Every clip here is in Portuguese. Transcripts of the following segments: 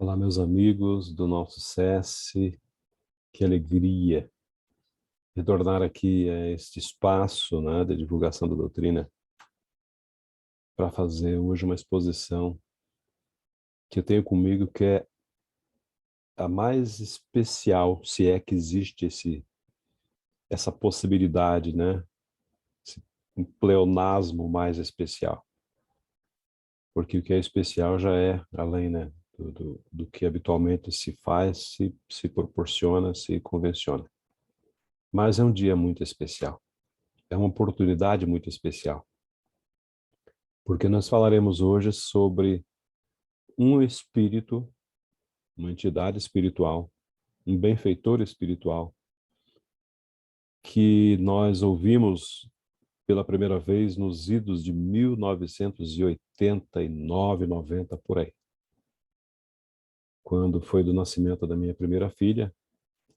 Olá, meus amigos do nosso SESC, que alegria retornar aqui a este espaço, né, de divulgação da doutrina para fazer hoje uma exposição que eu tenho comigo, que é a mais especial, se é que existe essa possibilidade, né, um pleonasmo mais especial. Porque o que é especial já é além, né, do que habitualmente se faz, se proporciona, se convenciona. Mas é um dia muito especial. É uma oportunidade muito especial, porque nós falaremos hoje sobre um espírito, uma entidade espiritual, um benfeitor espiritual, que nós ouvimos pela primeira vez nos idos de 1989, 90, por aí. Quando foi do nascimento da minha primeira filha,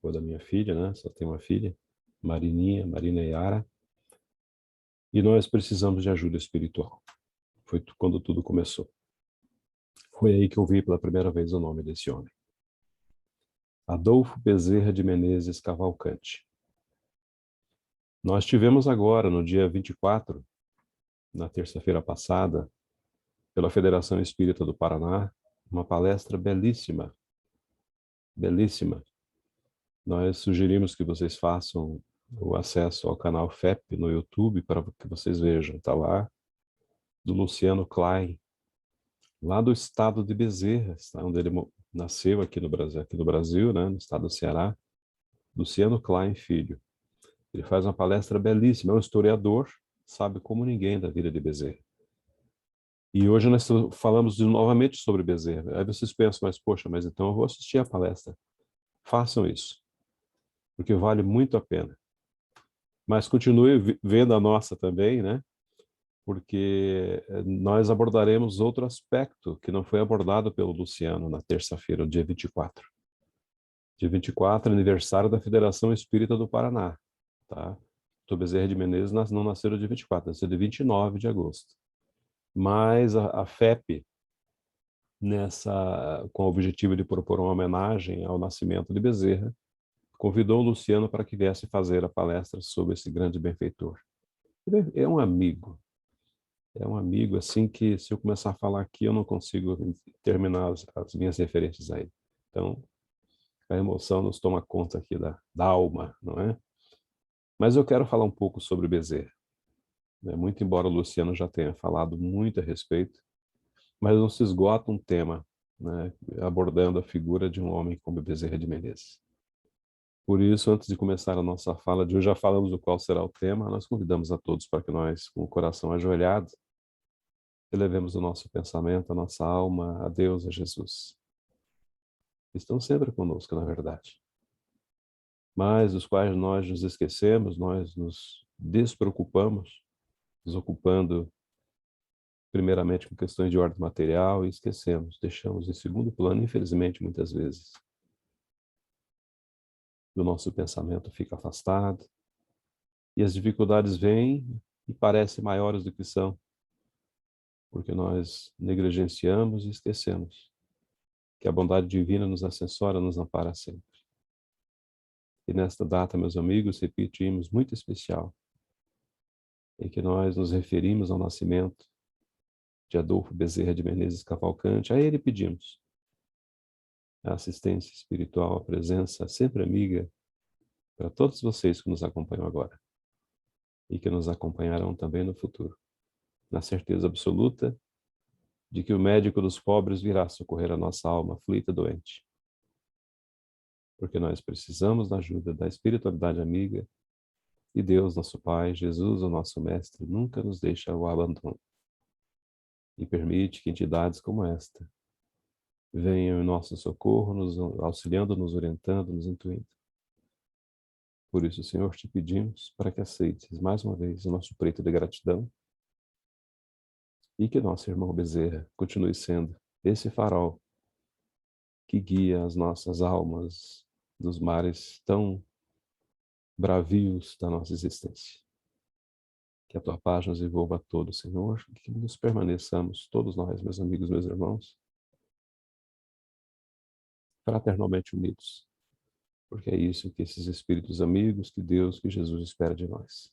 ou da minha filha, né? Só tenho uma filha, Marina Yara, e nós precisamos de ajuda espiritual. Foi quando tudo começou. Foi aí que eu vi pela primeira vez o nome desse homem. Adolfo Bezerra de Menezes Cavalcante. Nós tivemos agora, no dia 24, na terça-feira passada, pela Federação Espírita do Paraná, uma palestra belíssima, belíssima. Nós sugerimos que vocês façam o acesso ao canal FEP no YouTube para que vocês vejam. Está lá, do Luciano Klein, lá do estado de Bezerra, onde ele nasceu aqui no Brasil, né, no estado do Ceará. Luciano Klein Filho. Ele faz uma palestra belíssima, é um historiador, sabe como ninguém da vida de Bezerra. E hoje nós falamos novamente sobre Bezerra. Aí vocês pensam, mas poxa, mas então eu vou assistir a palestra. Façam isso, porque vale muito a pena. Mas continue vendo a nossa também, né? Porque nós abordaremos outro aspecto que não foi abordado pelo Luciano na terça-feira, o dia 24. Dia 24, aniversário da Federação Espírita do Paraná, tá? O Bezerra de Menezes não nasceu no dia 24, nasceu dia 29 de agosto. Mas a FEP, com o objetivo de propor uma homenagem ao nascimento de Bezerra, convidou o Luciano para que viesse fazer a palestra sobre esse grande benfeitor. Ele é um amigo assim que se eu começar a falar aqui eu não consigo terminar as minhas referências a ele. Então, a emoção nos toma conta aqui da alma, não é? Mas eu quero falar um pouco sobre Bezerra. Muito embora o Luciano já tenha falado muito a respeito, mas não se esgota um tema, né, abordando a figura de um homem como Bezerra de Menezes. Por isso, antes de começar a nossa fala de hoje, já falamos do qual será o tema, nós convidamos a todos para que nós, com o coração ajoelhado, elevemos o nosso pensamento, a nossa alma a Deus, a Jesus. Estão sempre conosco, na verdade, mas dos quais nós nos esquecemos, nós nos despreocupamos, nos ocupando primeiramente com questões de ordem material e esquecemos, deixamos em segundo plano, infelizmente, muitas vezes. O nosso pensamento fica afastado e as dificuldades vêm e parecem maiores do que são, porque nós negligenciamos e esquecemos que a bondade divina nos assessora, nos ampara sempre. E nesta data, meus amigos, repetimos, muito especial, em que nós nos referimos ao nascimento de Adolfo Bezerra de Menezes Cavalcante, a ele pedimos a assistência espiritual, a presença sempre amiga para todos vocês que nos acompanham agora e que nos acompanharão também no futuro, na certeza absoluta de que o médico dos pobres virá socorrer a nossa alma aflita e doente, porque nós precisamos da ajuda da espiritualidade amiga e Deus, nosso Pai, Jesus, o nosso Mestre, nunca nos deixa ao abandono e permite que entidades como esta venham em nosso socorro, nos auxiliando, nos orientando, nos intuindo. Por isso, Senhor, te pedimos para que aceites mais uma vez o nosso preito de gratidão e que nosso irmão Bezerra continue sendo esse farol que guia as nossas almas dos mares tão bravios da nossa existência. Que a tua paz nos envolva a todos, Senhor, que nos permaneçamos, todos nós, meus amigos, meus irmãos, fraternalmente unidos. Porque é isso que esses espíritos amigos, que Deus, que Jesus espera de nós.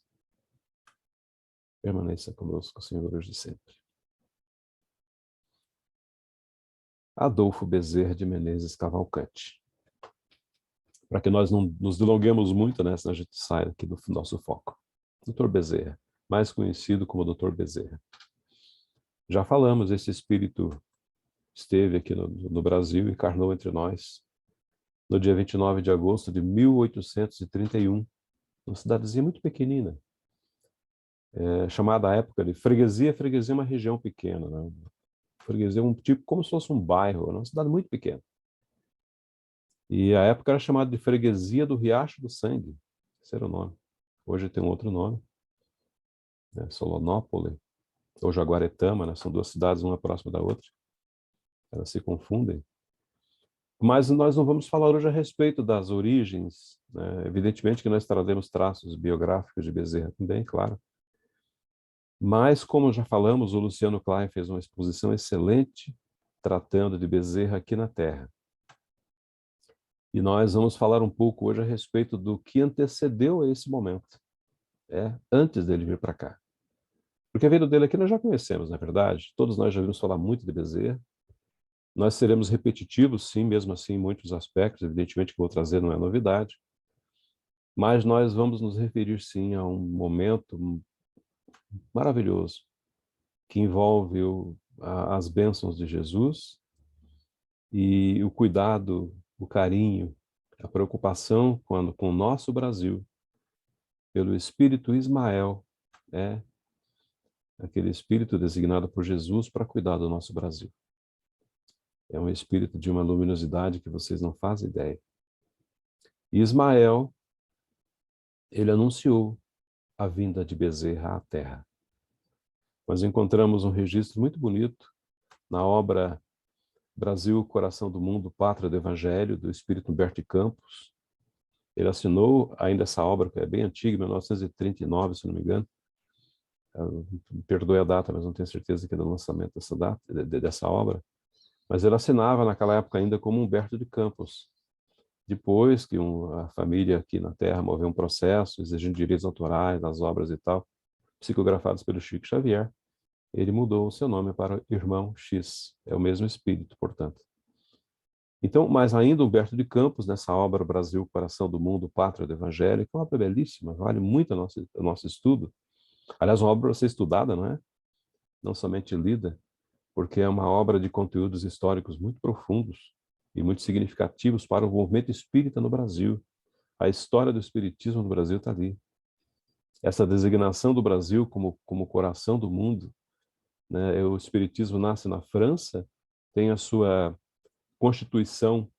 Permaneça conosco, Senhor, hoje e sempre. Adolfo Bezerra de Menezes Cavalcante. Para que nós não nos delonguemos muito, né, senão a gente sai aqui do nosso foco. Dr. Bezerra, mais conhecido como Dr. Bezerra. Já falamos, esse espírito esteve aqui no Brasil, encarnou entre nós, no dia 29 de agosto de 1831, uma cidadezinha muito pequenina, chamada à época de Freguesia. Freguesia é uma região pequena, né? Freguesia é um tipo, como se fosse um bairro, uma cidade muito pequena. E a época era chamada de Freguesia do Riacho do Sangue, esse era o nome. Hoje tem um outro nome, né? Solonópole, ou Jaguaretama, né? São duas cidades, uma próxima da outra. Elas se confundem. Mas nós não vamos falar hoje a respeito das origens, né? Evidentemente que nós traremos traços biográficos de Bezerra também, claro. Mas, como já falamos, o Luciano Klein fez uma exposição excelente tratando de Bezerra aqui na Terra. E nós vamos falar um pouco hoje a respeito do que antecedeu a esse momento, antes dele vir para cá. Porque a vida dele aqui nós já conhecemos, na verdade. Todos nós já vimos falar muito de Bezerra. Nós seremos repetitivos, sim, mesmo assim, em muitos aspectos. Evidentemente que vou trazer não é novidade. Mas nós vamos nos referir, sim, a um momento maravilhoso que envolve as bênçãos de Jesus e o cuidado, o carinho, a preocupação com o nosso Brasil, pelo Espírito Ismael, aquele Espírito designado por Jesus para cuidar do nosso Brasil. É um Espírito de uma luminosidade que vocês não fazem ideia. E Ismael, ele anunciou a vinda de Bezerra à Terra. Nós encontramos um registro muito bonito na obra Brasil, Coração do Mundo, Pátria do Evangelho, do Espírito Humberto de Campos. Ele assinou ainda essa obra, que é bem antiga, 1939, se não me engano. Me perdoe a data, mas não tenho certeza que é do lançamento dessa obra. Mas ele assinava naquela época ainda como Humberto de Campos. Depois que a família aqui na Terra moveu um processo exigindo direitos autorais nas obras e tal, psicografados pelo Chico Xavier, ele mudou o seu nome para Irmão X. É o mesmo espírito, portanto. Então, mas ainda Humberto de Campos, nessa obra Brasil, Coração do Mundo, Pátria do Evangelho, que é uma obra belíssima, vale muito o nosso estudo. Aliás, uma obra a ser estudada, não é? Não somente lida, porque é uma obra de conteúdos históricos muito profundos e muito significativos para o movimento espírita no Brasil. A história do espiritismo no Brasil está ali. Essa designação do Brasil como coração do mundo, né? O espiritismo nasce na França, tem a sua constituição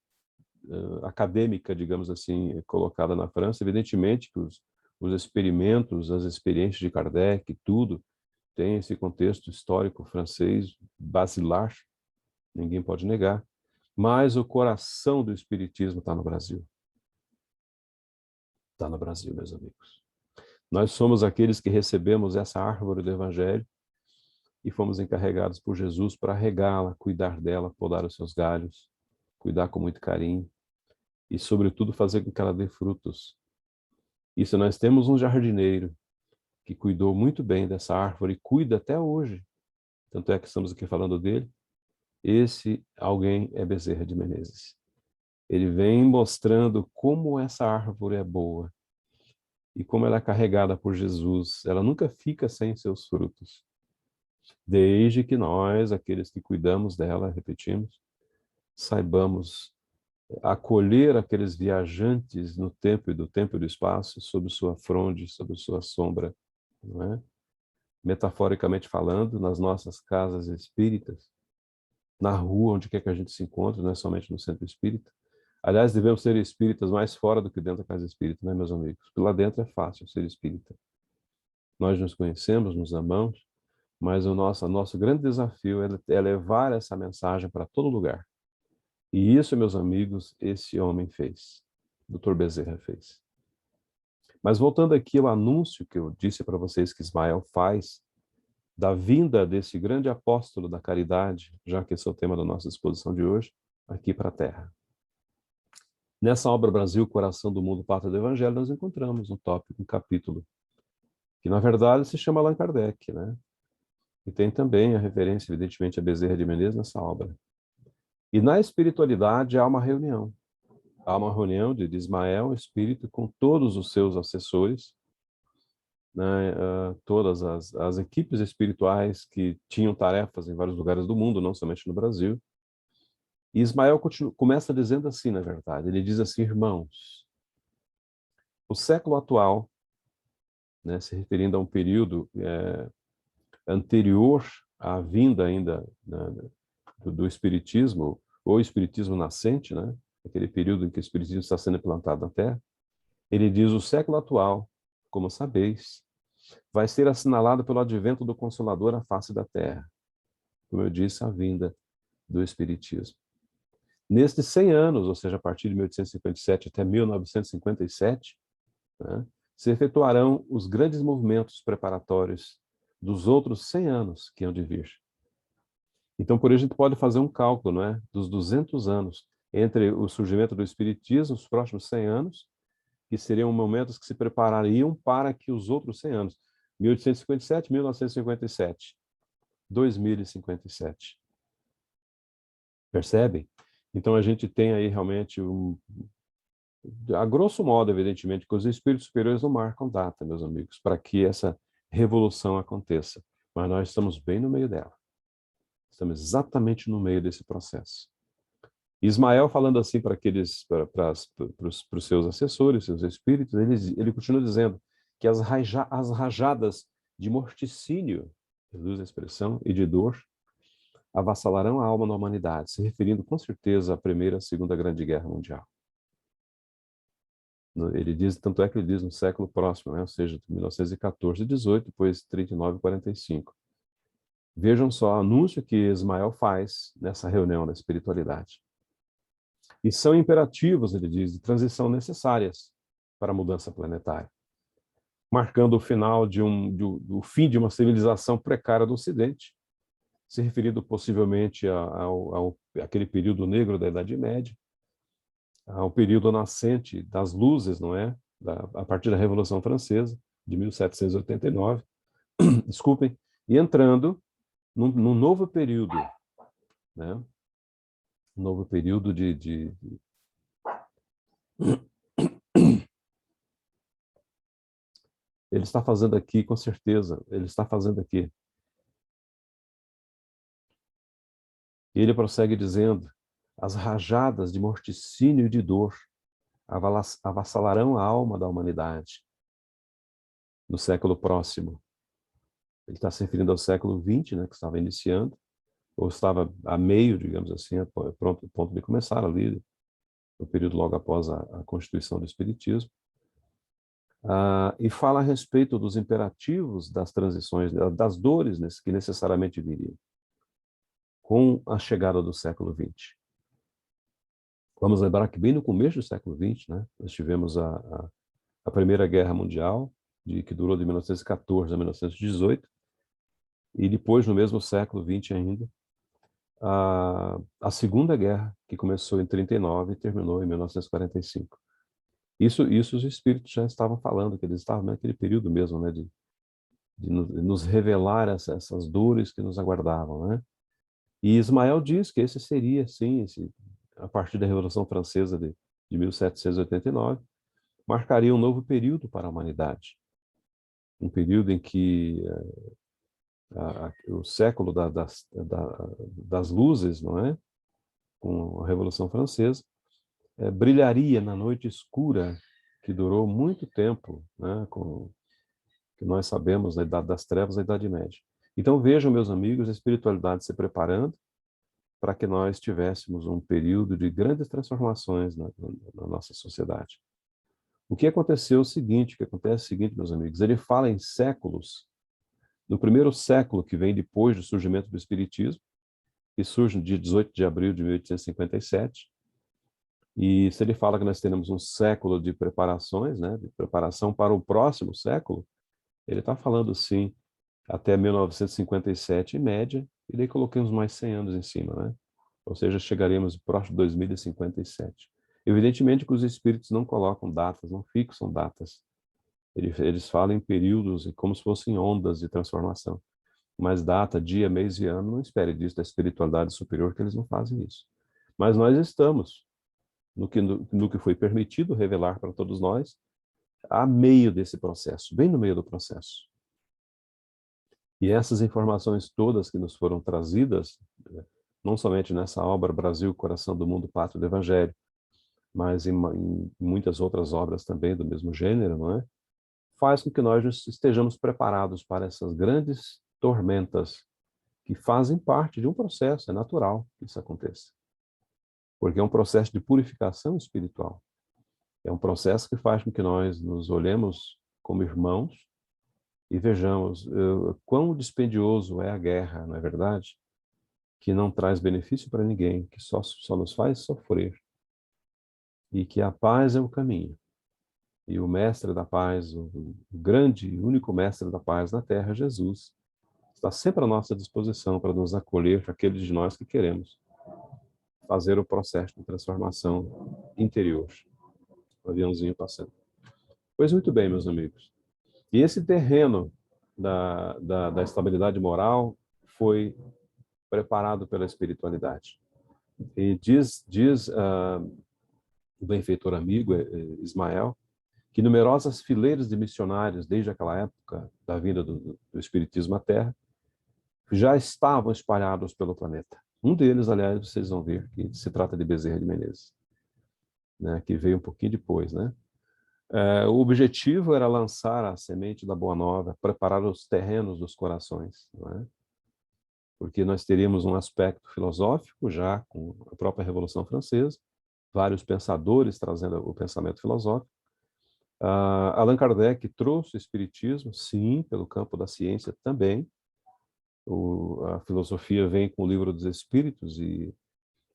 acadêmica, digamos assim, colocada na França. Evidentemente que os experimentos, as experiências de Kardec, tudo, tem esse contexto histórico francês basilar, ninguém pode negar, mas o coração do espiritismo está no Brasil. Está no Brasil, meus amigos. Nós somos aqueles que recebemos essa árvore do Evangelho e fomos encarregados por Jesus para regá-la, cuidar dela, podar os seus galhos, cuidar com muito carinho e, sobretudo, fazer com que ela dê frutos. Isso, nós temos um jardineiro que cuidou muito bem dessa árvore e cuida até hoje. Tanto é que estamos aqui falando dele. Esse alguém é Bezerra de Menezes. Ele vem mostrando como essa árvore é boa e como ela é carregada por Jesus. Ela nunca fica sem seus frutos. Desde que nós, aqueles que cuidamos dela, repetimos, saibamos acolher aqueles viajantes no tempo e do espaço, sob sua fronde, sob sua sombra, não é? Metaforicamente falando, nas nossas casas espíritas, na rua, onde quer que a gente se encontre, não é somente no centro espírita. Aliás, devemos ser espíritas mais fora do que dentro da casa espírita, né, meus amigos? Porque lá dentro é fácil ser espírita. Nós nos conhecemos, nos amamos, mas o nosso grande desafio é levar essa mensagem para todo lugar. E isso, meus amigos, esse homem fez. O Dr. Bezerra fez. Mas voltando aqui ao anúncio que eu disse para vocês que Ismael faz da vinda desse grande apóstolo da caridade, já que esse é o tema da nossa exposição de hoje, aqui para a Terra. Nessa obra Brasil, Coração do Mundo, Pátria do Evangelho, nós encontramos um tópico, um capítulo, que na verdade se chama Allan Kardec, né? E tem também a referência, evidentemente, a Bezerra de Menezes nessa obra. E na espiritualidade há uma reunião. Há uma reunião de Ismael, espírito, com todos os seus assessores, né, todas as equipes espirituais que tinham tarefas em vários lugares do mundo, não somente no Brasil. E Ismael começa dizendo assim, na verdade, ele diz assim: irmãos, o século atual, né, se referindo a um período anterior à vinda ainda, né, do Espiritismo, ou Espiritismo nascente, né, aquele período em que o Espiritismo está sendo implantado na Terra, ele diz: o século atual, como sabeis, vai ser assinalado pelo advento do Consolador à face da Terra. Como eu disse, a vinda do Espiritismo. Nestes 100 anos, ou seja, a partir de 1857 até 1957, né, se efetuarão os grandes movimentos preparatórios dos outros 100 anos que hão de vir. Então, por isso, a gente pode fazer um cálculo, não é, dos 200 anos entre o surgimento do Espiritismo, os próximos 100 anos, que seriam momentos que se preparariam para que os outros 100 anos, 1857, 1957, 2057. Percebem? Então, a gente tem aí realmente, a grosso modo, evidentemente, que os espíritos superiores não marcam data, meus amigos, para que essa revolução aconteça. Mas nós estamos bem no meio dela. Estamos exatamente no meio desse processo. Ismael, falando assim para os seus assessores, seus espíritos, ele continua dizendo que as rajadas de morticínio, reduz a expressão, e de dor, avassalarão a alma da humanidade, se referindo com certeza à Primeira e Segunda Grande Guerra Mundial. Ele diz, tanto é que ele diz no século próximo, né? Ou seja, 1914 e 18, depois 39 e 45. Vejam só o anúncio que Ismael faz nessa reunião da espiritualidade. E são imperativos, ele diz, de transição necessárias para a mudança planetária, marcando o final do fim de uma civilização precária do Ocidente, se referindo possivelmente àquele período negro da Idade Média, ao período nascente das luzes, não é? A partir da Revolução Francesa, de 1789, desculpem, e entrando num novo período, né? Um novo período Ele está fazendo aqui, com certeza, ele está fazendo aqui. E ele prossegue dizendo: as rajadas de morticínio e de dor avassalarão a alma da humanidade no século próximo. Ele está se referindo ao século XX, né, que estava iniciando, ou estava a meio, digamos assim, ponto de começar ali, no período logo após a constituição do Espiritismo. E fala a respeito dos imperativos das transições, das dores que necessariamente viriam com a chegada do século XX. Vamos lembrar que bem no começo do século XX, né, nós tivemos a Primeira Guerra Mundial, que durou de 1914 a 1918, e depois, no mesmo século XX ainda, a Segunda Guerra, que começou em 39 e terminou em 1945. Isso os espíritos já estavam falando, que eles estavam naquele período mesmo, né, de nos revelar essas dores que nos aguardavam, né? E Ismael diz que esse seria, sim, a partir da Revolução Francesa de 1789, marcaria um novo período para a humanidade. Um período em que o século das luzes, não é? Com a Revolução Francesa, brilharia na noite escura que durou muito tempo, né? Que nós sabemos, da Idade das Trevas, a Idade Média. Então vejam, meus amigos, a espiritualidade se preparando para que nós tivéssemos um período de grandes transformações na nossa sociedade. O que aconteceu é o seguinte, meus amigos, ele fala em séculos. No primeiro século, que vem depois do surgimento do Espiritismo, que surge no dia 18 de abril de 1857, e se ele fala que nós teremos um século de preparações, né, de preparação para o próximo século, ele está falando, sim, até 1957 em média, e daí coloquemos mais 100 anos em cima, né? Ou seja, chegaremos próximo de 2057. Evidentemente que os espíritos não colocam datas, não fixam datas. Eles falam em períodos como se fossem ondas de transformação. Mas data, dia, mês e ano, não espere disso da espiritualidade superior, que eles não fazem isso. Mas nós estamos no que foi permitido revelar para todos nós, a meio desse processo, bem no meio do processo. E essas informações todas que nos foram trazidas, não somente nessa obra Brasil, Coração do Mundo, Pátria do Evangelho, mas em muitas outras obras também do mesmo gênero, não é? Faz com que nós estejamos preparados para essas grandes tormentas que fazem parte de um processo, é natural que isso aconteça. Porque é um processo de purificação espiritual. É um processo que faz com que nós nos olhemos como irmãos e vejamos quão dispendioso é a guerra, não é verdade? Que não traz benefício para ninguém, que só nos faz sofrer. E que a paz é o caminho. E o mestre da paz, o grande e único mestre da paz na terra, Jesus, está sempre à nossa disposição para nos acolher, aqueles de nós que queremos fazer o processo de transformação interior. O aviãozinho passando. Pois muito bem, meus amigos. E esse terreno da estabilidade moral foi preparado pela espiritualidade. E diz o benfeitor amigo Ismael, que numerosas fileiras de missionários, desde aquela época da vinda do Espiritismo à Terra, já estavam espalhados pelo planeta. Um deles, aliás, vocês vão ver que se trata de Bezerra de Menezes, né, que veio um pouquinho depois, né? O objetivo era lançar a semente da Boa Nova, preparar os terrenos dos corações, não é? Porque nós teríamos um aspecto filosófico já com a própria Revolução Francesa, vários pensadores trazendo o pensamento filosófico. Allan Kardec trouxe o espiritismo, sim, pelo campo da ciência também. A filosofia vem com o Livro dos Espíritos e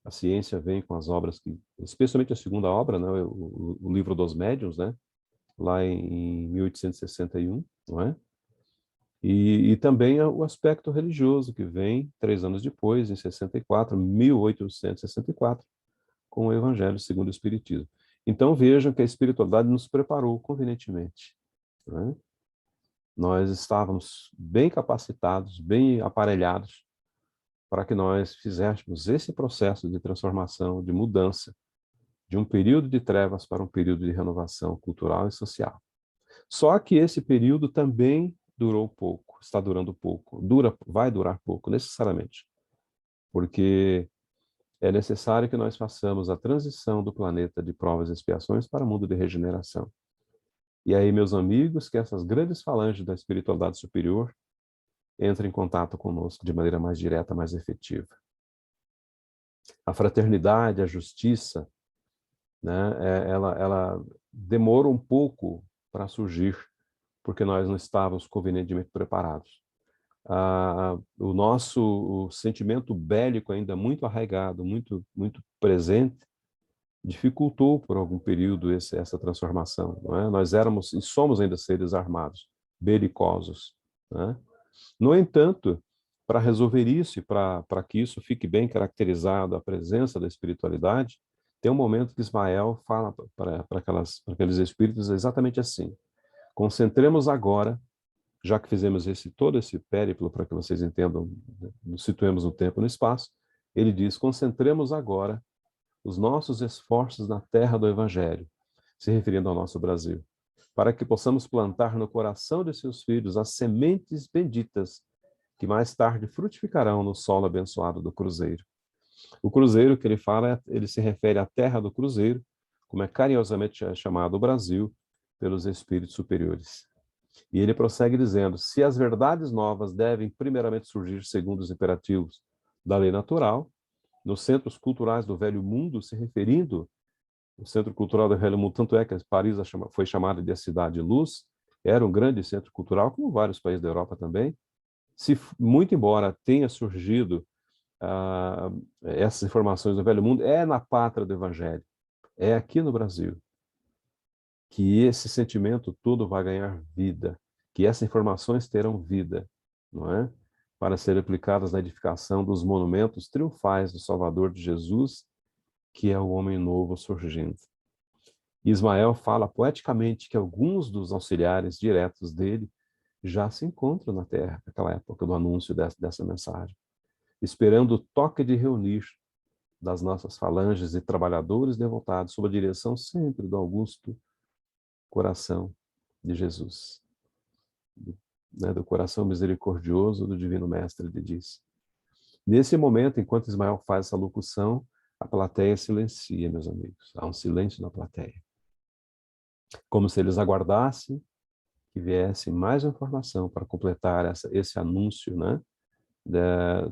a ciência vem com as obras que, especialmente a segunda obra, né, o Livro dos Médiuns, né, lá em 1861, não é? E também o aspecto religioso que vem 3 anos depois, em 64, 1864, com o Evangelho segundo o Espiritismo. Então vejam que a espiritualidade nos preparou convenientemente, não é? Nós estávamos bem capacitados, bem aparelhados para que nós fizéssemos esse processo de transformação, de mudança, de um período de trevas para um período de renovação cultural e social. Só que esse período também durou pouco, está durando pouco, vai durar pouco, necessariamente, porque é necessário que nós façamos a transição do planeta de provas e expiações para o mundo de regeneração. E aí, meus amigos, que essas grandes falanges da espiritualidade superior entrem em contato conosco de maneira mais direta, mais efetiva. A fraternidade, a justiça, né, ela demora um pouco para surgir, porque nós não estávamos convenientemente preparados. O nosso sentimento bélico ainda muito arraigado, muito presente, dificultou por algum período essa transformação. Não é? Nós éramos e somos ainda seres armados, belicosos. Não é? No entanto, para resolver isso e para que isso fique bem caracterizado, a presença da espiritualidade, tem um momento que Ismael fala para aqueles espíritos exatamente assim: concentremos agora, já que fizemos todo esse périplo para que vocês entendam, nos situemos no tempo e no espaço, ele diz: concentremos agora os nossos esforços na terra do Evangelho, se referindo ao nosso Brasil, para que possamos plantar no coração de seus filhos as sementes benditas que mais tarde frutificarão no solo abençoado do Cruzeiro. O Cruzeiro que ele fala, ele se refere à terra do Cruzeiro, como é carinhosamente chamado o Brasil pelos espíritos superiores. E ele prossegue dizendo: se as verdades novas devem primeiramente surgir segundo os imperativos da lei natural, nos centros culturais do Velho Mundo, se referindo ao Centro Cultural do Velho Mundo, tanto é que Paris foi chamada de a Cidade Luz, era um grande centro cultural, como vários países da Europa também. Muito embora tenha surgido essas informações do Velho Mundo, é na pátria do Evangelho, é aqui no Brasil, que esse sentimento todo vai ganhar vida, que essas informações terão vida, não é? Para serem aplicadas na edificação dos monumentos triunfais do Salvador de Jesus, que é o homem novo surgindo. Ismael fala poeticamente que alguns dos auxiliares diretos dele já se encontram na terra, naquela época do anúncio dessa mensagem, esperando o toque de reunir das nossas falanges e trabalhadores devotados sob a direção sempre do augusto coração de Jesus, do coração misericordioso do Divino Mestre, ele diz. Nesse momento, enquanto Ismael faz essa locução, a plateia silencia, meus amigos. Há um silêncio na plateia. Como se eles aguardassem que viesse mais informação para completar esse anúncio, né,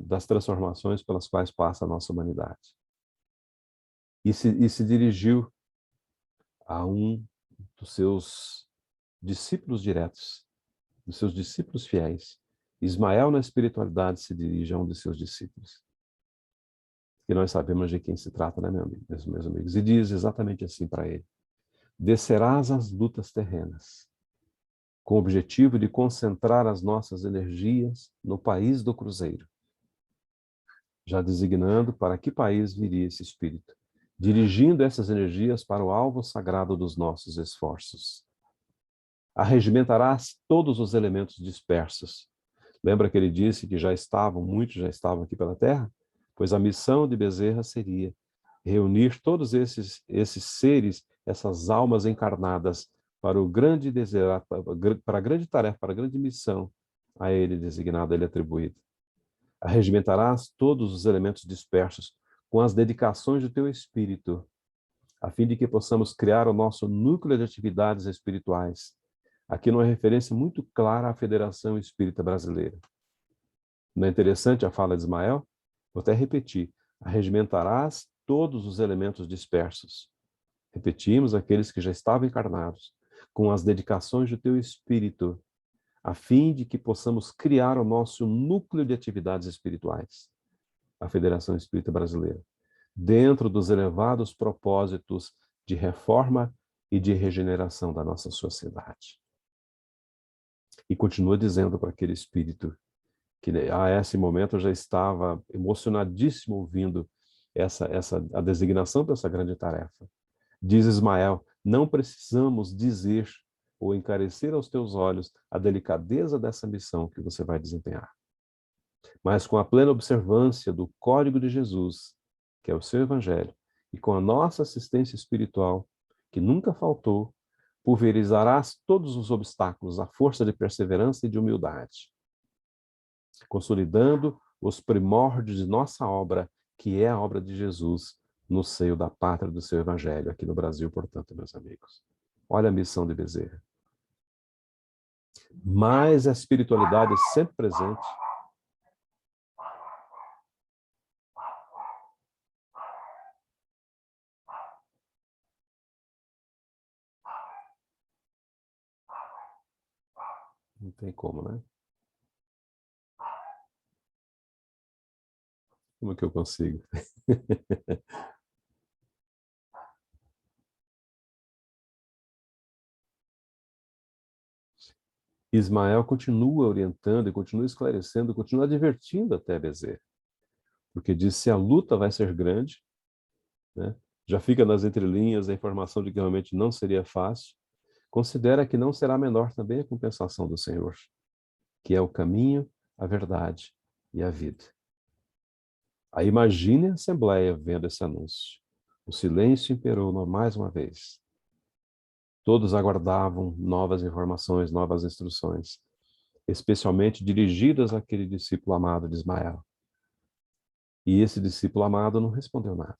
das transformações pelas quais passa a nossa humanidade. E se dirigiu a um dos seus discípulos diretos, dos seus discípulos fiéis. Ismael, na espiritualidade, se dirige a um de seus discípulos. E nós sabemos de quem se trata, né, meus amigos? E diz exatamente assim para ele: descerás as lutas terrenas, com o objetivo de concentrar as nossas energias no país do cruzeiro, já designando para que país viria esse espírito, dirigindo essas energias para o alvo sagrado dos nossos esforços. Arregimentarás todos os elementos dispersos. Lembra que ele disse que muitos já estavam aqui pela terra? Pois a missão de Bezerra seria reunir todos esses seres, essas almas encarnadas para o grande desejo, para a grande tarefa, para a grande missão a ele designada, a ele atribuída. Arregimentarás todos os elementos dispersos com as dedicações do teu espírito, a fim de que possamos criar o nosso núcleo de atividades espirituais. Aqui numa referência muito clara à Federação Espírita Brasileira. Não é interessante a fala de Ismael? Vou até repetir. Arregimentarás todos os elementos dispersos. Repetimos, aqueles que já estavam encarnados, com as dedicações do teu espírito, a fim de que possamos criar o nosso núcleo de atividades espirituais, a Federação Espírita Brasileira, dentro dos elevados propósitos de reforma e de regeneração da nossa sociedade. E continua dizendo para aquele espírito que a esse momento eu já estava emocionadíssimo ouvindo a designação para essa grande tarefa. Diz Ismael: não precisamos dizer ou encarecer aos teus olhos a delicadeza dessa missão que você vai desempenhar. Mas com a plena observância do código de Jesus, que é o seu evangelho, e com a nossa assistência espiritual, que nunca faltou, pulverizarás todos os obstáculos à força de perseverança e de humildade, consolidando os primórdios de nossa obra, que é a obra de Jesus, no seio da pátria do seu evangelho, aqui no Brasil, portanto, meus amigos. Olha a missão de Bezerra. Mas a espiritualidade é sempre presente. Não tem como, né? Como é que eu consigo? Ismael continua orientando e continua esclarecendo, continua advertindo até Bezerra. Porque diz: se a luta vai ser grande, né, já fica nas entrelinhas a informação de que realmente não seria fácil, considera que não será menor também a compensação do Senhor, que é o caminho, a verdade e a vida. Aí imagine a Assembleia vendo esse anúncio. O silêncio imperou mais uma vez. Todos aguardavam novas informações, novas instruções, especialmente dirigidas àquele discípulo amado de Ismael. E esse discípulo amado não respondeu nada.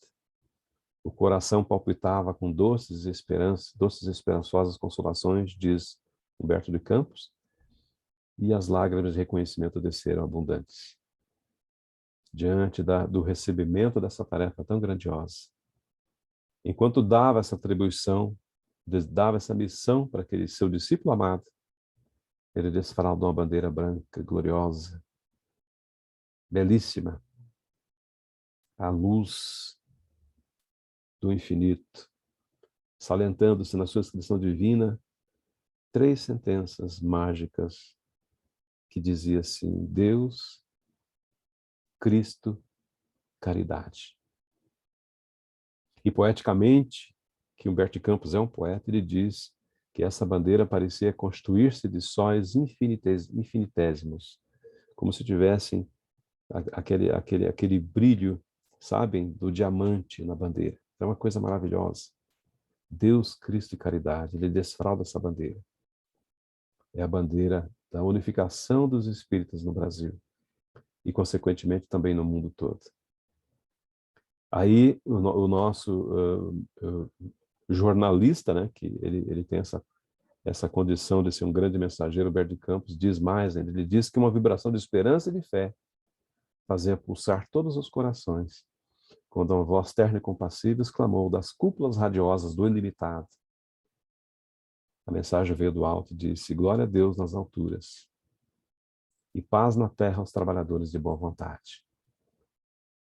O coração palpitava com doces esperançosas consolações, diz Humberto de Campos, e as lágrimas de reconhecimento desceram abundantes. Diante do recebimento dessa tarefa tão grandiosa. Enquanto dava essa atribuição, dava essa missão para aquele seu discípulo amado, ele desfralda uma bandeira branca, gloriosa, belíssima, à luz do infinito, salientando-se na sua inscrição divina 3 sentenças mágicas que dizia assim: Deus, Cristo, caridade. E poeticamente, que Humberto de Campos é um poeta, ele diz que essa bandeira parecia constituir-se de sóis infinitésimos, como se tivessem aquele brilho, sabem, do diamante na bandeira. É uma coisa maravilhosa. Deus, Cristo e caridade, ele desfralda essa bandeira. É a bandeira da unificação dos espíritas no Brasil e, consequentemente, também no mundo todo. Aí, o nosso jornalista, né, que ele tem essa condição de ser um grande mensageiro, Humberto de Campos, diz mais ainda. Ele diz que uma vibração de esperança e de fé fazia pulsar todos os corações, quando uma voz terna e compassiva exclamou das cúpulas radiosas do ilimitado. A mensagem veio do alto e disse: glória a Deus nas alturas e paz na terra aos trabalhadores de boa vontade.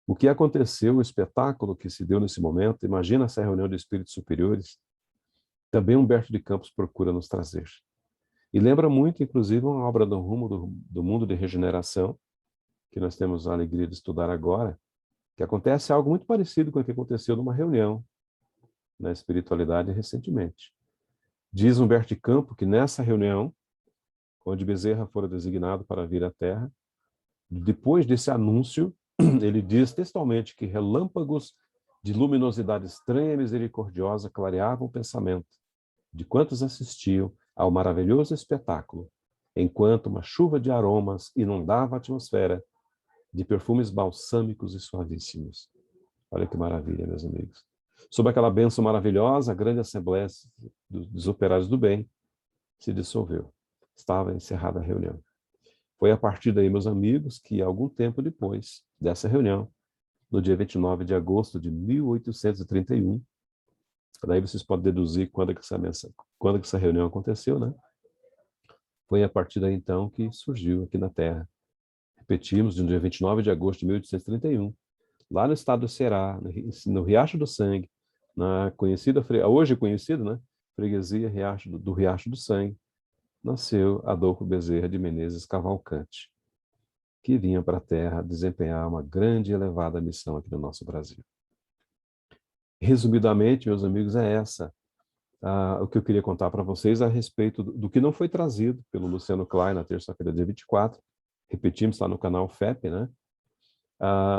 O que aconteceu, o espetáculo que se deu nesse momento, imagina essa reunião de espíritos superiores, também Humberto de Campos procura nos trazer. E lembra muito, inclusive, uma obra do rumo do mundo de regeneração, que nós temos a alegria de estudar agora, que acontece algo muito parecido com o que aconteceu numa reunião na espiritualidade recentemente. Diz Humberto de Campos que nessa reunião, onde Bezerra fora designado para vir à Terra, depois desse anúncio, ele diz textualmente que relâmpagos de luminosidade estranha e misericordiosa clareavam o pensamento de quantos assistiam ao maravilhoso espetáculo, enquanto uma chuva de aromas inundava a atmosfera de perfumes balsâmicos e suavíssimos. Olha que maravilha, meus amigos. Sob aquela bênção maravilhosa, a grande assembleia dos operários do bem se dissolveu. Estava encerrada a reunião. Foi a partir daí, meus amigos, que algum tempo depois dessa reunião, no dia 29 de agosto de 1831, daí vocês podem deduzir quando que essa reunião aconteceu, né? Foi a partir daí, então, que surgiu aqui na Terra. Repetimos, no dia 29 de agosto de 1831, lá no estado do Ceará, no Riacho do Sangue, na conhecida, hoje conhecida, né? Freguesia do Riacho do Sangue, nasceu Adolfo Bezerra de Menezes Cavalcante, que vinha para a Terra desempenhar uma grande e elevada missão aqui no nosso Brasil. Resumidamente, meus amigos, é essa o que eu queria contar para vocês a respeito do que não foi trazido pelo Luciano Klein na terça-feira, dia 24. Repetimos, está no canal FEP, né?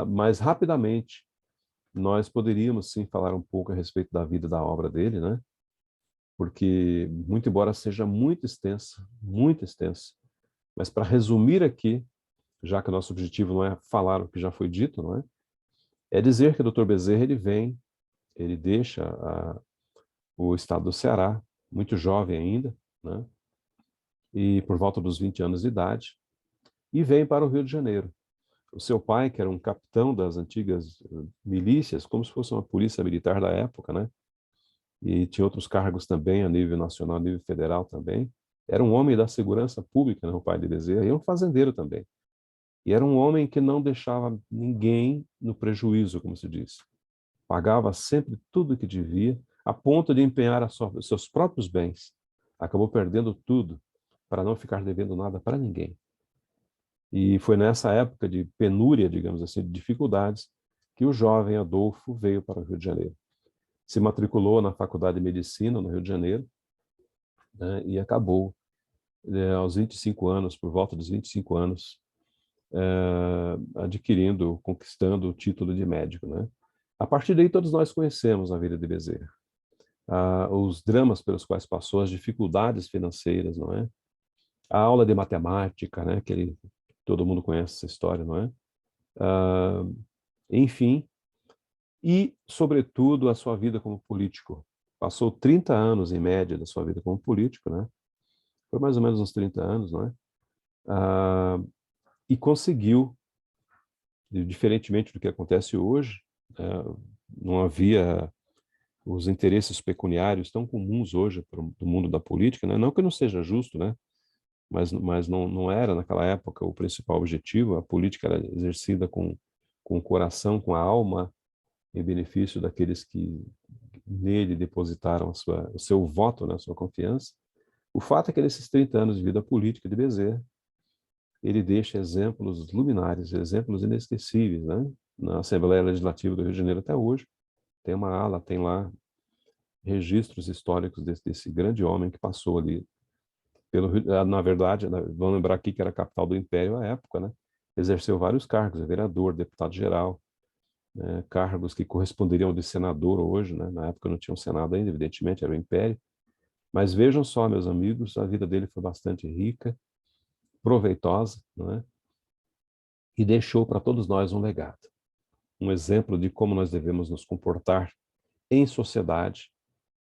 Mas, rapidamente, nós poderíamos, sim, falar um pouco a respeito da vida e da obra dele, né? Porque, muito embora seja muito extensa, mas para resumir aqui, já que o nosso objetivo não é falar o que já foi dito, não é? É dizer que o Dr. Bezerra, ele deixa o estado do Ceará, muito jovem ainda, né? E por volta dos 20 anos de idade, e vem para o Rio de Janeiro. O seu pai, que era um capitão das antigas milícias, como se fosse uma polícia militar da época, né? E tinha outros cargos também a nível nacional, a nível federal também. Era um homem da segurança pública, né, o pai de Bezerra, e um fazendeiro também. E era um homem que não deixava ninguém no prejuízo, como se diz. Pagava sempre tudo o que devia, a ponto de empenhar os seus próprios bens. Acabou perdendo tudo para não ficar devendo nada para ninguém. E foi nessa época de penúria, digamos assim, de dificuldades, que o jovem Adolfo veio para o Rio de Janeiro. Se matriculou na Faculdade de Medicina, no Rio de Janeiro, né, e acabou, aos 25 anos, por volta dos 25 anos, conquistando o título de médico, né? A partir daí, todos nós conhecemos a vida de Bezerra. Os dramas pelos quais passou, as dificuldades financeiras, não é? A aula de matemática, né? Todo mundo conhece essa história, não é? Enfim, e, sobretudo, a sua vida como político. Passou 30 anos, em média, da sua vida como político, né? Foi mais ou menos uns 30 anos, não é? E conseguiu, diferentemente do que acontece hoje, não havia os interesses pecuniários tão comuns hoje no mundo da política, né? Não que não seja justo, né? Mas não era naquela época o principal objetivo. A política era exercida com o coração, com a alma, em benefício daqueles que nele depositaram o seu voto, né, a sua confiança. O fato é que nesses 30 anos de vida política de Bezerra, ele deixa exemplos luminares, exemplos inesquecíveis, né, na Assembleia Legislativa do Rio de Janeiro até hoje, Tem uma ala, tem lá registros históricos desse grande homem que passou ali pelo Rio, na verdade, vamos lembrar aqui que era a capital do Império à época, né? Exerceu vários cargos, vereador, deputado-geral, né? Cargos que corresponderiam ao de senador hoje, né? Na época não tinha um senado ainda, evidentemente, era o Império. Mas vejam só, meus amigos, a vida dele foi bastante rica, proveitosa, não é? E deixou para todos nós um legado, um exemplo de como nós devemos nos comportar em sociedade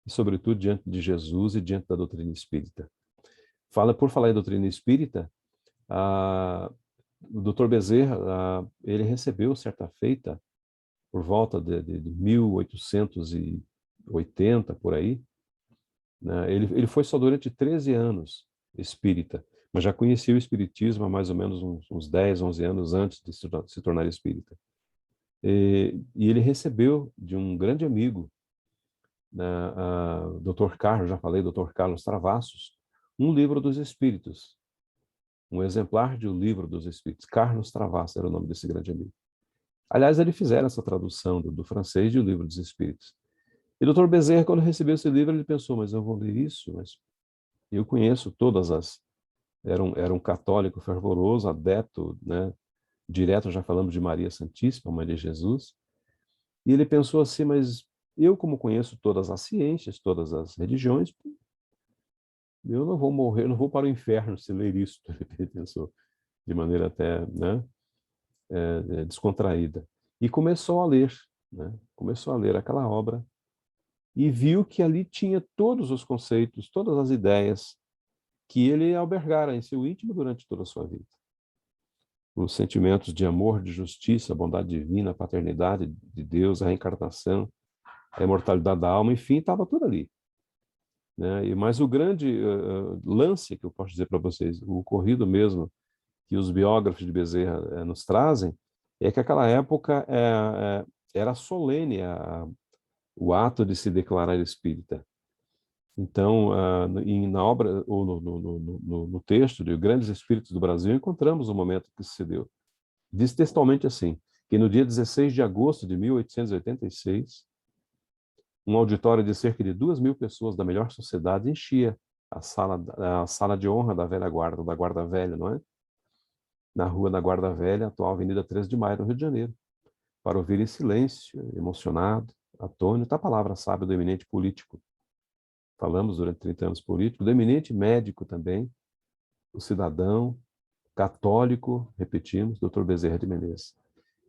e, sobretudo, diante de Jesus e diante da doutrina espírita. Por falar em doutrina espírita, o Dr. Bezerra, ele recebeu, certa feita, por volta de 1880, por aí, né? Ele foi só durante 13 anos espírita, mas já conhecia o espiritismo há mais ou menos uns 10, 11 anos antes de se tornar espírita. E ele recebeu de um grande amigo, né, Dr. Carlos, já falei, Dr. Carlos Travassos, um livro dos Espíritos, um exemplar de O Livro dos Espíritos. Carlos Travassos era o nome desse grande amigo. Aliás, eles fizeram essa tradução do francês de O Livro dos Espíritos. E o Dr. Bezerra, quando recebeu esse livro, ele pensou, mas eu vou ler isso? Mas eu conheço todas as... Era um católico fervoroso, adepto, né? Direto já falamos de Maria Santíssima, Mãe de Jesus. E ele pensou assim, mas eu, como conheço todas as ciências, todas as religiões, eu não vou morrer, não vou para o inferno se ler isso, ele pensou, de maneira até, né, descontraída. E começou a ler, né? Começou a ler aquela obra e viu que ali tinha todos os conceitos, todas as ideias que ele albergara em seu íntimo durante toda a sua vida. Os sentimentos de amor, de justiça, bondade divina, a paternidade de Deus, a reencarnação, a imortalidade da alma, enfim, estava tudo ali, né? Mas o grande lance que eu posso dizer para vocês, o ocorrido mesmo, que os biógrafos de Bezerra nos trazem, é que aquela época era solene o ato de se declarar espírita. Então, na obra, ou no texto de Grandes Espíritos do Brasil, encontramos o momento que se deu. Diz textualmente assim, que no dia 16 de agosto de 1886, um auditório de cerca de 2.000 pessoas da melhor sociedade enchia a sala de honra da velha guarda, da Guarda Velha, não é? Na Rua da Guarda Velha, atual Avenida 13 de Maio, no Rio de Janeiro, para ouvir em silêncio, emocionado, atônito, a palavra sábia do eminente político. Falamos durante 30 anos político, do eminente médico também, o cidadão, católico, repetimos, Dr. Bezerra de Menezes.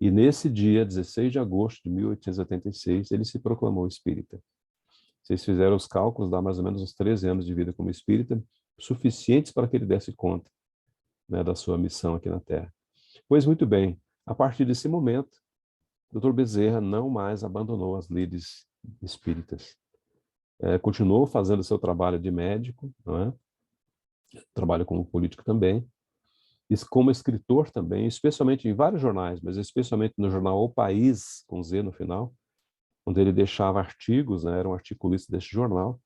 E nesse dia, 16 de agosto de 1886, ele se proclamou espírita. Vocês fizeram os cálculos, dá mais ou menos uns 13 anos de vida como espírita, suficientes para que ele desse conta, né, da sua missão aqui na Terra. Pois muito bem, a partir desse momento, Dr. Bezerra não mais abandonou as lides espíritas. Continuou fazendo seu trabalho de médico, não é? Trabalho como político também, e como escritor também, especialmente em vários jornais, mas especialmente no jornal O País, com Z no final, onde ele deixava artigos, né, era um articulista desse jornal,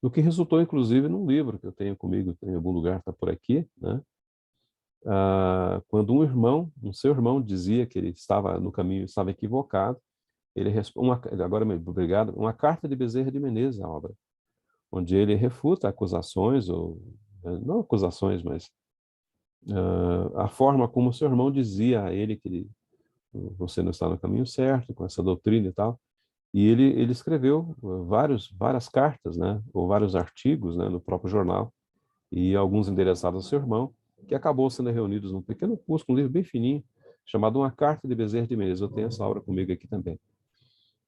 o que resultou, inclusive, num livro que eu tenho comigo, em algum lugar, está por aqui, né? Quando um seu irmão dizia que ele estava no caminho, estava equivocado, ele agora, obrigado, uma carta de Bezerra de Menezes, a obra, onde ele refuta acusações, ou não acusações, mas a forma como o seu irmão dizia a ele que você não está no caminho certo, com essa doutrina e tal. E ele escreveu várias cartas, né, ou vários artigos, né, no próprio jornal, e alguns endereçados ao seu irmão, que acabou sendo reunidos num pequeno curso, um livro bem fininho, chamado Uma Carta de Bezerra de Menezes. Eu tenho essa obra comigo aqui também.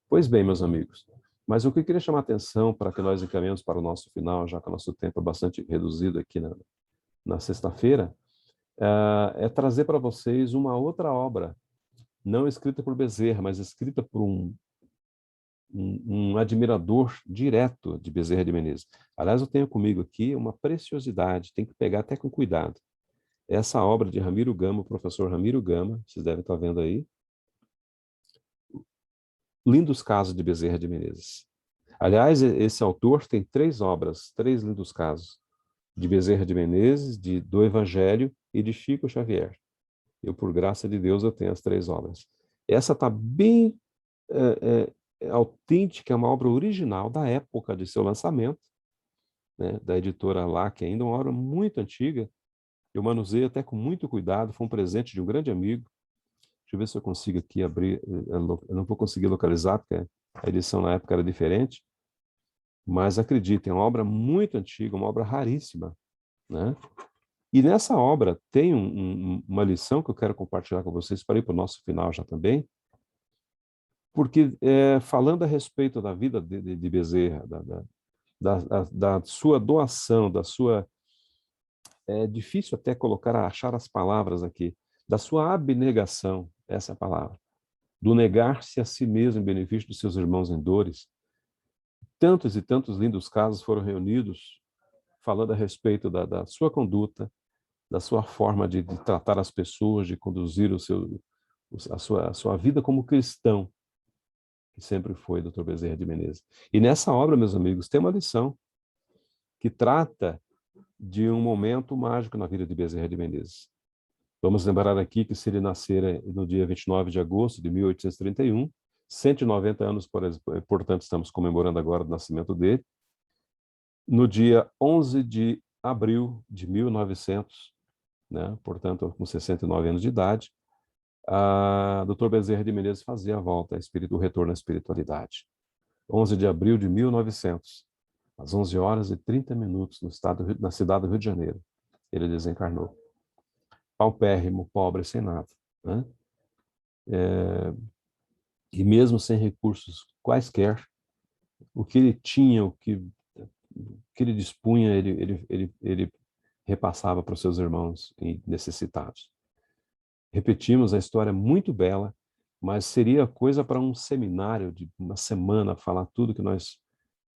Pois bem, meus amigos, mas o que eu queria chamar a atenção para que nós encaminhemos para o nosso final, já que o nosso tempo é bastante reduzido aqui na sexta-feira, é trazer para vocês uma outra obra, não escrita por Bezerra, mas escrita por um admirador direto de Bezerra de Menezes. Aliás, eu tenho comigo aqui uma preciosidade, tem que pegar até com cuidado. Essa obra de Ramiro Gama, o professor Ramiro Gama, vocês devem estar vendo aí. Lindos Casos de Bezerra de Menezes. Aliás, esse autor tem 3 obras, 3 lindos casos, de Bezerra de Menezes, do Evangelho e de Chico Xavier. Eu, por graça de Deus, eu tenho as 3 obras. Essa está bem autêntica, é uma obra original da época de seu lançamento, né, da editora lá, que ainda é uma obra muito antiga. Eu manuseei até com muito cuidado, foi um presente de um grande amigo. Deixa eu ver se eu consigo aqui abrir. Eu não vou conseguir localizar, porque a edição na época era diferente. Mas acreditem, é uma obra muito antiga, uma obra raríssima, né? E nessa obra tem uma lição que eu quero compartilhar com vocês, para ir para o nosso final já também, porque falando a respeito da vida de Bezerra, da sua doação, da sua... É difícil até achar as palavras aqui, da sua abnegação, essa é a palavra, do negar-se a si mesmo em benefício dos seus irmãos em dores. Tantos e tantos lindos casos foram reunidos falando a respeito da sua conduta, da sua forma de tratar as pessoas, de conduzir a sua vida como cristão, que sempre foi Dr. Bezerra de Menezes. E nessa obra, meus amigos, tem uma lição que trata de um momento mágico na vida de Bezerra de Menezes. Vamos lembrar aqui que se ele nascer no dia 29 de agosto de 1831, 190 anos, portanto, estamos comemorando agora o nascimento dele. No dia 11 de abril de 1900, né, portanto, com 69 anos de idade, a Dr. Bezerra de Menezes fazia a volta, o retorno à espiritualidade. 11 de abril de 1900, às 11 horas e 30 minutos, na cidade do Rio de Janeiro, ele desencarnou. Paupérrimo, pobre, sem nada, né? E mesmo sem recursos quaisquer, o que ele tinha, o que ele dispunha, ele repassava para os seus irmãos necessitados. Repetimos, a história é muito bela, mas seria coisa para um seminário de uma semana falar tudo que nós,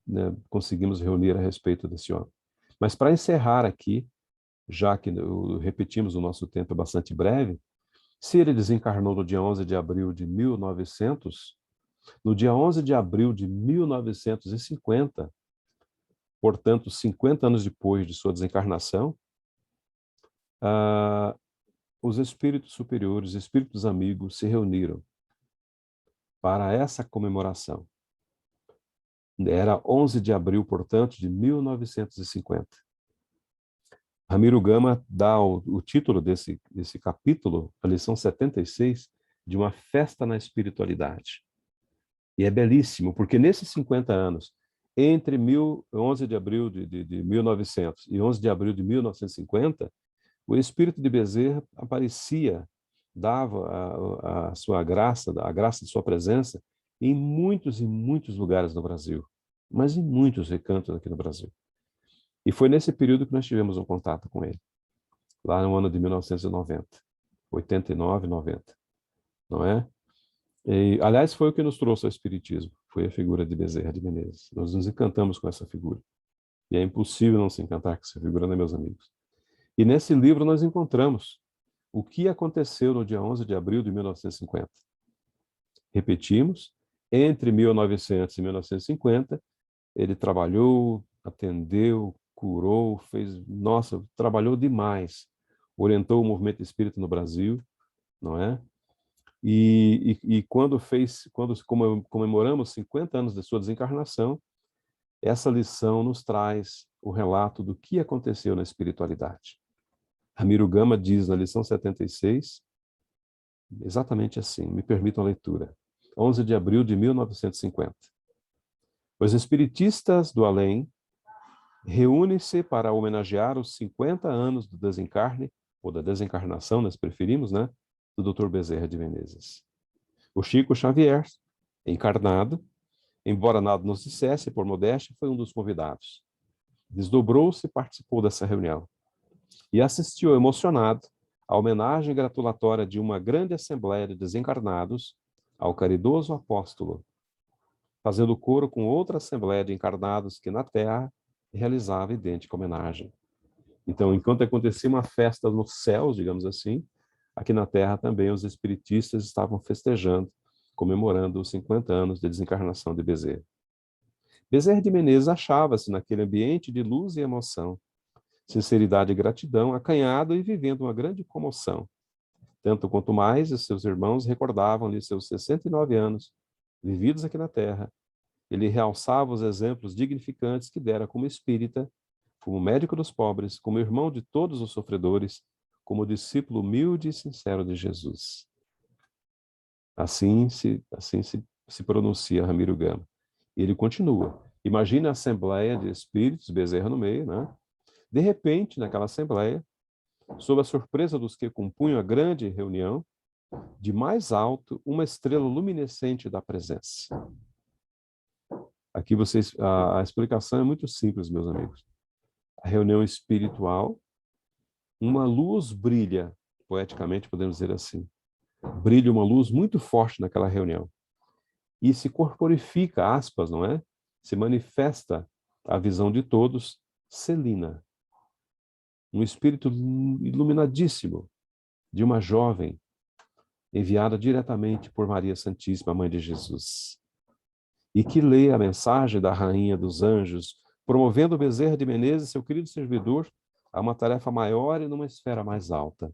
né, conseguimos reunir a respeito desse homem. Mas para encerrar aqui, já que repetimos, o nosso tempo é bastante breve, se ele desencarnou no dia 11 de abril de 1900, no dia 11 de abril de 1950, portanto, 50 anos depois de sua desencarnação, os espíritos superiores, espíritos amigos, se reuniram para essa comemoração. Era 11 de abril, portanto, de 1950. Ramiro Gama dá o título desse capítulo, a lição 76, de uma festa na espiritualidade. E é belíssimo, porque nesses 50 anos, entre 11 de abril de 1900 e 11 de abril de 1950, o espírito de Bezerra aparecia, dava a sua graça, a graça de sua presença, em muitos e muitos lugares do Brasil, mas em muitos recantos aqui no Brasil. E foi nesse período que nós tivemos um contato com ele, lá no ano de 1990, 89, 90, não é? E, aliás, foi o que nos trouxe ao Espiritismo, foi a figura de Bezerra de Menezes. Nós nos encantamos com essa figura. E é impossível não se encantar com essa figura, né, meus amigos? E nesse livro nós encontramos o que aconteceu no dia 11 de abril de 1950. Repetimos, entre 1900 e 1950, ele trabalhou, atendeu, curou, trabalhou demais. Orientou o movimento espírita no Brasil, não é? E quando comemoramos 50 anos de sua desencarnação, essa lição nos traz o relato do que aconteceu na espiritualidade. Ramiro Gama diz na lição 76, exatamente assim, me permitam a leitura. 11 de abril de 1950. Os espiritistas do além reúnem-se para homenagear os 50 anos do desencarne, ou da desencarnação, nós preferimos, né, do Dr. Bezerra de Menezes. O Chico Xavier, encarnado, embora nada nos dissesse, por modéstia, foi um dos convidados. Desdobrou-se e participou dessa reunião. E assistiu emocionado à homenagem gratulatória de uma grande assembleia de desencarnados ao caridoso apóstolo, fazendo coro com outra assembleia de encarnados que na Terra realizava idêntica homenagem. Então, enquanto acontecia uma festa nos céus, digamos assim, aqui na Terra também os espiritistas estavam festejando, comemorando os 50 anos de desencarnação de Bezerra. Bezerra de Menezes achava-se naquele ambiente de luz e emoção, sinceridade e gratidão, acanhado e vivendo uma grande comoção. Tanto quanto mais os seus irmãos recordavam-lhe seus 69 anos vividos aqui na Terra, ele realçava os exemplos dignificantes que dera como espírita, como médico dos pobres, como irmão de todos os sofredores, como discípulo humilde e sincero de Jesus. Assim se pronuncia Ramiro Gama. E ele continua. Imagina a assembleia de espíritos, Bezerra no meio, né? De repente, naquela assembleia, sob a surpresa dos que compunham a grande reunião, de mais alto, uma estrela luminescente da presença. Aqui a explicação é muito simples, meus amigos. A reunião espiritual, uma luz brilha, poeticamente podemos dizer assim. Brilha uma luz muito forte naquela reunião. E se corporifica, aspas, não é? Se manifesta a visão de todos, Celina. Um espírito iluminadíssimo de uma jovem enviada diretamente por Maria Santíssima, Mãe de Jesus, e que lê a mensagem da Rainha dos Anjos, promovendo Bezerra de Menezes, seu querido servidor, a uma tarefa maior e numa esfera mais alta.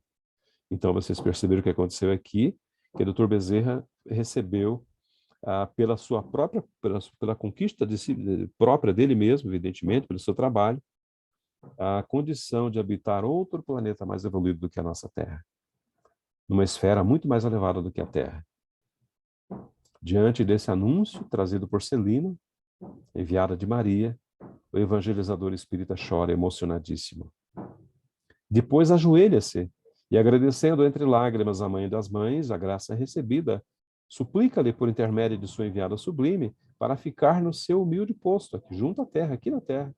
Então, vocês perceberam o que aconteceu aqui, que o Dr. Bezerra recebeu, pela sua própria, pela conquista própria dele mesmo, evidentemente, pelo seu trabalho, a condição de habitar outro planeta mais evoluído do que a nossa Terra, numa esfera muito mais elevada do que a Terra. Diante desse anúncio, trazido por Celina, enviada de Maria, o evangelizador espírita chora emocionadíssimo. Depois ajoelha-se e, agradecendo entre lágrimas a Mãe das Mães, a graça recebida, suplica-lhe por intermédio de sua enviada sublime para ficar no seu humilde posto, aqui junto à Terra, aqui na Terra,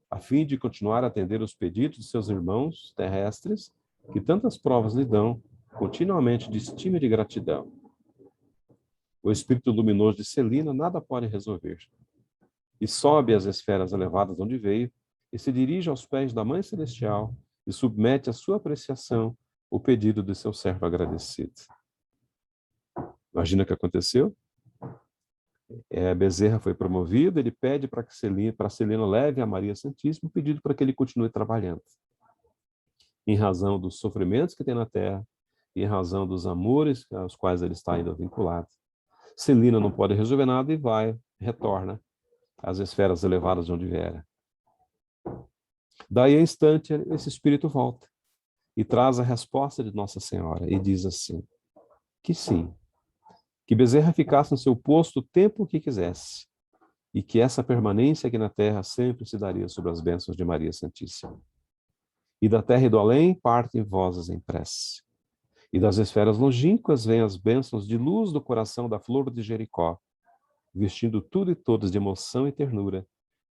a fim de continuar a atender os pedidos de seus irmãos terrestres, que tantas provas lhe dão, continuamente de estima e de gratidão. O espírito luminoso de Celina nada pode resolver. E sobe às esferas elevadas onde veio, e se dirige aos pés da Mãe Celestial, e submete à sua apreciação o pedido de seu servo agradecido. Imagina o que aconteceu? Bezerra foi promovido, ele pede para que Celina leve a Maria Santíssima o pedido para que ele continue trabalhando. Em razão dos sofrimentos que tem na Terra, e em razão dos amores aos quais ele está ainda vinculado. Celina não pode resolver nada e retorna às esferas elevadas de onde viera. Daí a instante, esse espírito volta e traz a resposta de Nossa Senhora e diz assim, que sim, que Bezerra ficasse no seu posto o tempo que quisesse e que essa permanência aqui na Terra sempre se daria sob as bênçãos de Maria Santíssima. E da terra e do além partem vozes em prece. E das esferas longínquas vêm as bênçãos de luz do coração da flor de Jericó, vestindo tudo e todos de emoção e ternura,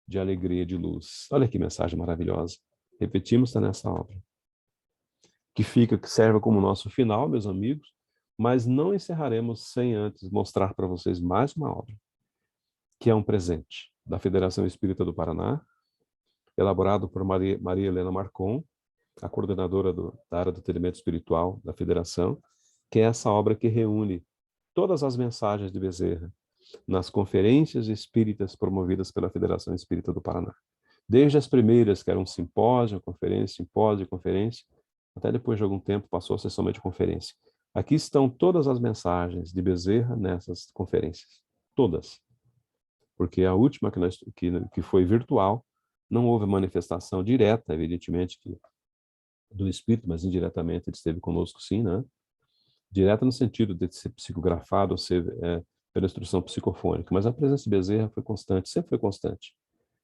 de alegria e de luz. Olha que mensagem maravilhosa. Repetimos, está nessa obra. Que serve como nosso final, meus amigos, mas não encerraremos sem antes mostrar para vocês mais uma obra, que é um presente da Federação Espírita do Paraná, elaborado por Maria Helena Marcon, a coordenadora da área do atendimento espiritual da Federação, que é essa obra que reúne todas as mensagens de Bezerra nas conferências espíritas promovidas pela Federação Espírita do Paraná. Desde as primeiras, que eram simpósio, conferência, até depois de algum tempo passou a ser somente conferência. Aqui estão todas as mensagens de Bezerra nessas conferências. Todas. Porque a última que foi virtual, não houve manifestação direta, evidentemente, do Espírito, mas indiretamente ele esteve conosco sim, né? Direta no sentido de ser psicografado ou ser pela instrução psicofônica, mas a presença de Bezerra foi constante, sempre foi constante,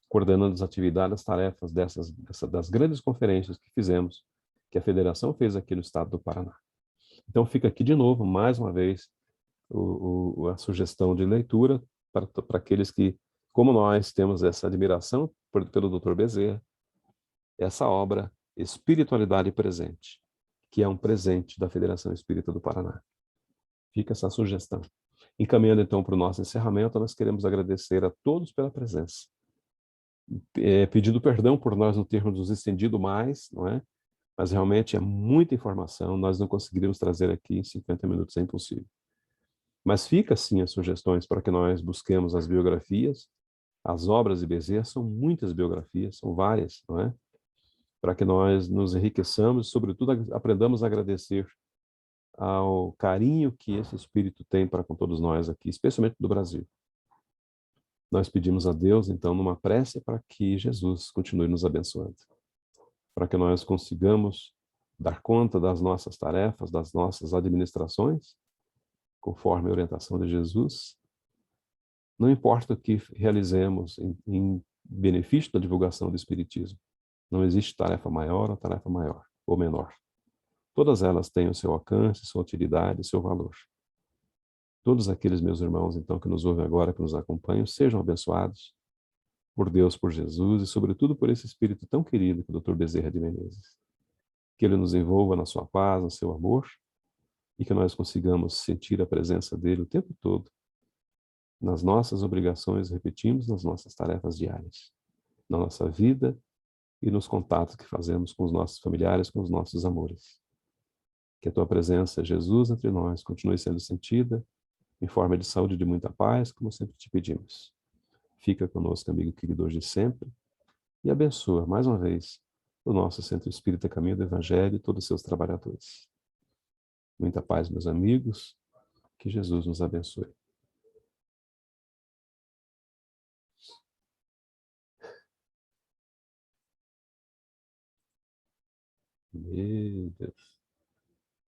coordenando as atividades, as tarefas das grandes conferências que fizemos, que a Federação fez aqui no estado do Paraná. Então fica aqui de novo, mais uma vez, a sugestão de leitura para aqueles que, como nós, temos essa admiração pelo Dr. Bezerra, essa obra Espiritualidade Presente, que é um presente da Federação Espírita do Paraná. Fica essa sugestão. Encaminhando então para o nosso encerramento, nós queremos agradecer a todos pela presença. Pedindo perdão por nós não termos nos estendido mais, não é? Mas realmente é muita informação, nós não conseguiríamos trazer aqui em 50 minutos, é impossível. Mas fica sim as sugestões para que nós busquemos as biografias, as obras de Bezerra, são muitas biografias, são várias, não é? Para que nós nos enriqueçamos e, sobretudo, aprendamos a agradecer ao carinho que esse Espírito tem para com todos nós aqui, especialmente do Brasil. Nós pedimos a Deus, então, numa prece, para que Jesus continue nos abençoando, para que nós consigamos dar conta das nossas tarefas, das nossas administrações, conforme a orientação de Jesus. Não importa o que realizemos em benefício da divulgação do Espiritismo. Não existe tarefa maior ou tarefa maior ou menor. Todas elas têm o seu alcance, sua utilidade, seu valor. Todos aqueles meus irmãos, então, que nos ouvem agora, que nos acompanham, sejam abençoados por Deus, por Jesus e, sobretudo, por esse Espírito tão querido que o Dr. Bezerra de Menezes. Que ele nos envolva na sua paz, no seu amor, e que nós consigamos sentir a presença dele o tempo todo, nas nossas obrigações, repetimos, nas nossas tarefas diárias, na nossa vida e nos contatos que fazemos com os nossos familiares, com os nossos amores. Que a tua presença, Jesus, entre nós, continue sendo sentida em forma de saúde e de muita paz, como sempre te pedimos. Fica conosco, amigo querido, hoje e sempre, e abençoa, mais uma vez, o nosso Centro Espírita Caminho do Evangelho e todos os seus trabalhadores. Muita paz, meus amigos, que Jesus nos abençoe. Meu Deus.